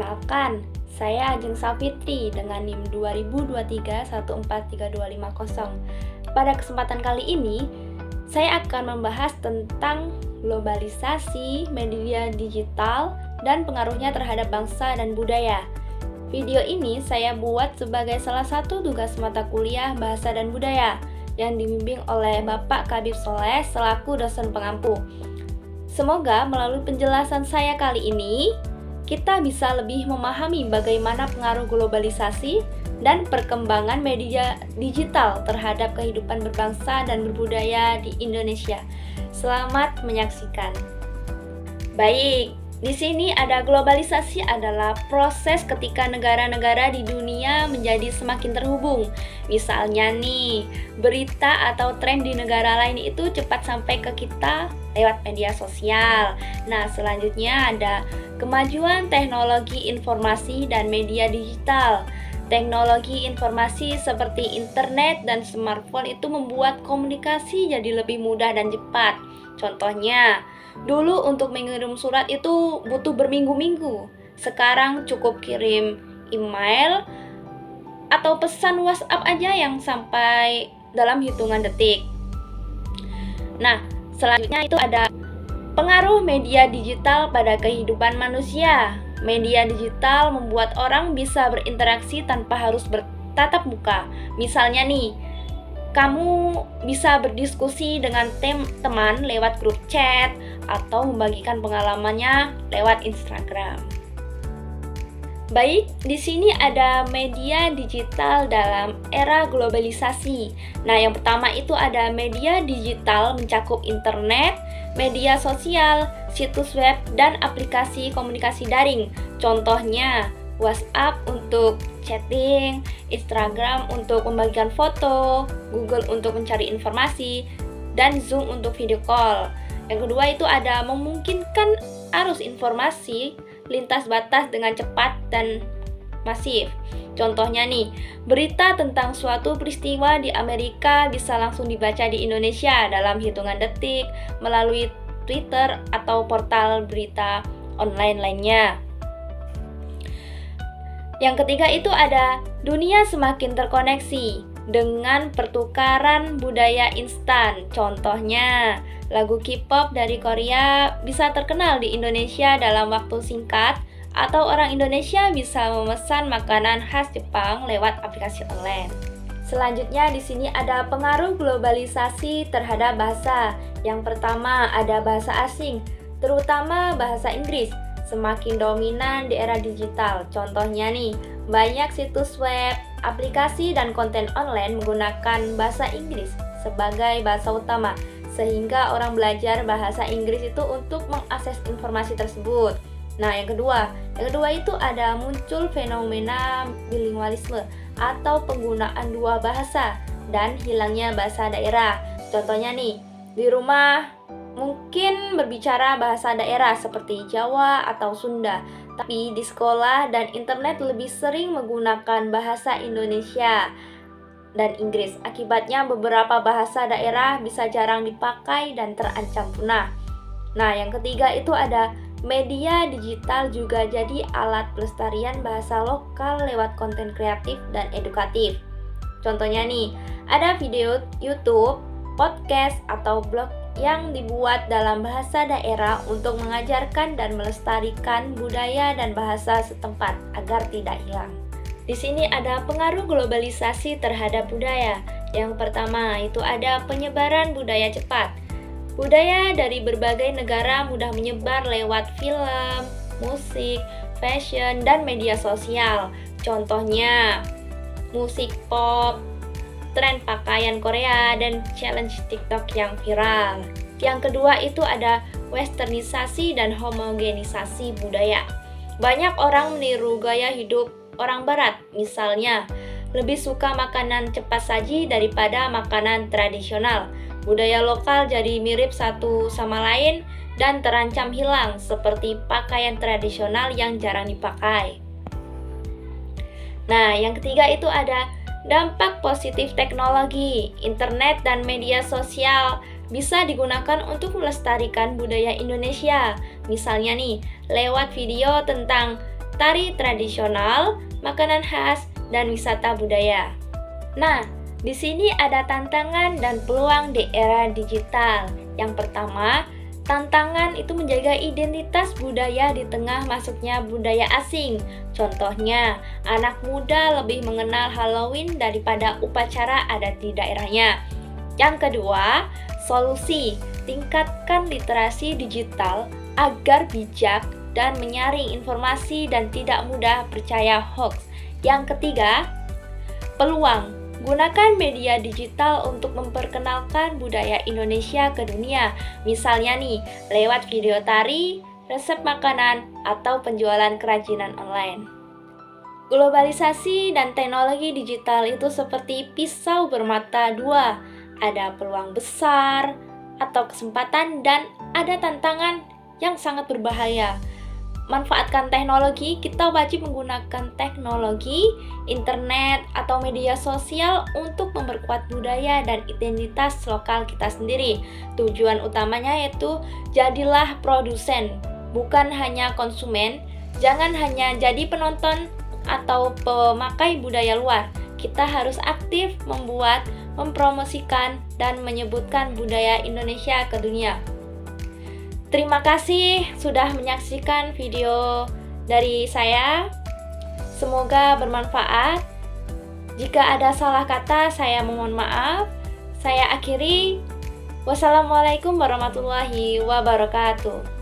Perkenalkan, saya Ajeng Safitri dengan NIM 2023143250. Pada kesempatan kali ini, saya akan membahas tentang globalisasi, media digital, dan pengaruhnya terhadap bangsa dan budaya. Video ini saya buat sebagai salah satu tugas mata kuliah Bahasa dan Budaya yang dibimbing oleh Bapak Kabib Soleh selaku dosen pengampu. Semoga melalui penjelasan saya kali ini, kita bisa lebih memahami bagaimana pengaruh globalisasi dan perkembangan media digital terhadap kehidupan berbangsa dan berbudaya di Indonesia. Selamat menyaksikan. Baik, di sini ada globalisasi adalah proses ketika negara-negara di dunia menjadi semakin terhubung. Misalnya nih, berita atau tren di negara lain itu cepat sampai ke kita lewat media sosial. Nah, selanjutnya ada kemajuan teknologi informasi dan media digital. Teknologi informasi seperti internet dan smartphone itu membuat komunikasi jadi lebih mudah dan cepat. Contohnya, dulu untuk mengirim surat itu butuh berminggu-minggu. Sekarang cukup kirim email atau pesan WhatsApp aja yang sampai dalam hitungan detik. Nah, selanjutnya itu ada pengaruh media digital pada kehidupan manusia. Media digital membuat orang bisa berinteraksi tanpa harus bertatap muka. Misalnya nih, kamu bisa berdiskusi dengan teman lewat grup chat atau membagikan pengalamannya lewat Instagram. Baik, di sini ada media digital dalam era globalisasi. Nah, yang pertama itu ada media digital mencakup internet, media sosial, situs web, dan aplikasi komunikasi daring. Contohnya, WhatsApp untuk chatting, Instagram untuk membagikan foto, Google untuk mencari informasi, dan Zoom untuk video call. Yang kedua itu ada memungkinkan arus informasi lintas batas dengan cepat dan masif. Contohnya nih, berita tentang suatu peristiwa di Amerika bisa langsung dibaca di Indonesia dalam hitungan detik melalui Twitter atau portal berita online lainnya. Yang ketiga itu ada dunia semakin terkoneksi dengan pertukaran budaya instan. Contohnya, lagu K-pop dari Korea bisa terkenal di Indonesia dalam waktu singkat, atau orang Indonesia bisa memesan makanan khas Jepang lewat aplikasi online. Selanjutnya di sini ada pengaruh globalisasi terhadap bahasa. Yang pertama ada bahasa asing, terutama bahasa Inggris, semakin dominan di era digital. Contohnya nih, banyak situs web, aplikasi, dan konten online menggunakan bahasa Inggris sebagai bahasa utama, sehingga orang belajar bahasa Inggris itu untuk mengakses informasi tersebut. Nah, yang kedua itu ada muncul fenomena bilingualisme atau penggunaan dua bahasa dan hilangnya bahasa daerah. Contohnya nih, di rumah mungkin berbicara bahasa daerah seperti Jawa atau Sunda, tapi di sekolah dan internet lebih sering menggunakan bahasa Indonesia dan Inggris. Akibatnya beberapa bahasa daerah bisa jarang dipakai dan terancam punah. Nah, yang ketiga itu ada media digital juga jadi alat pelestarian bahasa lokal lewat konten kreatif dan edukatif. Contohnya nih, ada video YouTube, podcast, atau blog yang dibuat dalam bahasa daerah untuk mengajarkan dan melestarikan budaya dan bahasa setempat agar tidak hilang. Di sini ada pengaruh globalisasi terhadap budaya. Yang pertama itu ada penyebaran budaya cepat. Budaya dari berbagai negara mudah menyebar lewat film, musik, fashion, dan media sosial. Contohnya, musik pop, tren pakaian Korea, dan challenge TikTok yang viral. Yang kedua itu ada westernisasi dan homogenisasi budaya. Banyak orang meniru gaya hidup orang barat, misalnya lebih suka makanan cepat saji daripada makanan tradisional. Budaya lokal jadi mirip satu sama lain dan terancam hilang, seperti pakaian tradisional yang jarang dipakai. Nah, yang ketiga itu ada dampak positif teknologi. Internet dan media sosial bisa digunakan untuk melestarikan budaya Indonesia. Misalnya nih, lewat video tentang tari tradisional, makanan khas, dan wisata budaya. Nah, di sini ada tantangan dan peluang di era digital. Yang pertama, tantangan itu menjaga identitas budaya di tengah masuknya budaya asing. Contohnya, anak muda lebih mengenal Halloween daripada upacara adat di daerahnya. Yang kedua, solusi, tingkatkan literasi digital agar bijak dan menyaring informasi dan tidak mudah percaya hoax. Yang ketiga, peluang. Gunakan media digital untuk memperkenalkan budaya Indonesia ke dunia. Misalnya nih, lewat video tari, resep makanan, atau penjualan kerajinan online. Globalisasi dan teknologi digital itu seperti pisau bermata dua. Ada peluang besar atau kesempatan dan ada tantangan yang sangat berbahaya. Manfaatkan teknologi, kita wajib menggunakan teknologi, internet, atau media sosial untuk memperkuat budaya dan identitas lokal kita sendiri. Tujuan utamanya yaitu jadilah produsen, bukan hanya konsumen. Jangan hanya jadi penonton atau pemakai budaya luar. Kita harus aktif membuat, mempromosikan, dan menyebutkan budaya Indonesia ke dunia. Terima kasih sudah menyaksikan video dari saya. Semoga bermanfaat. Jika ada salah kata, saya mohon maaf. Saya akhiri. Wassalamualaikum warahmatullahi wabarakatuh.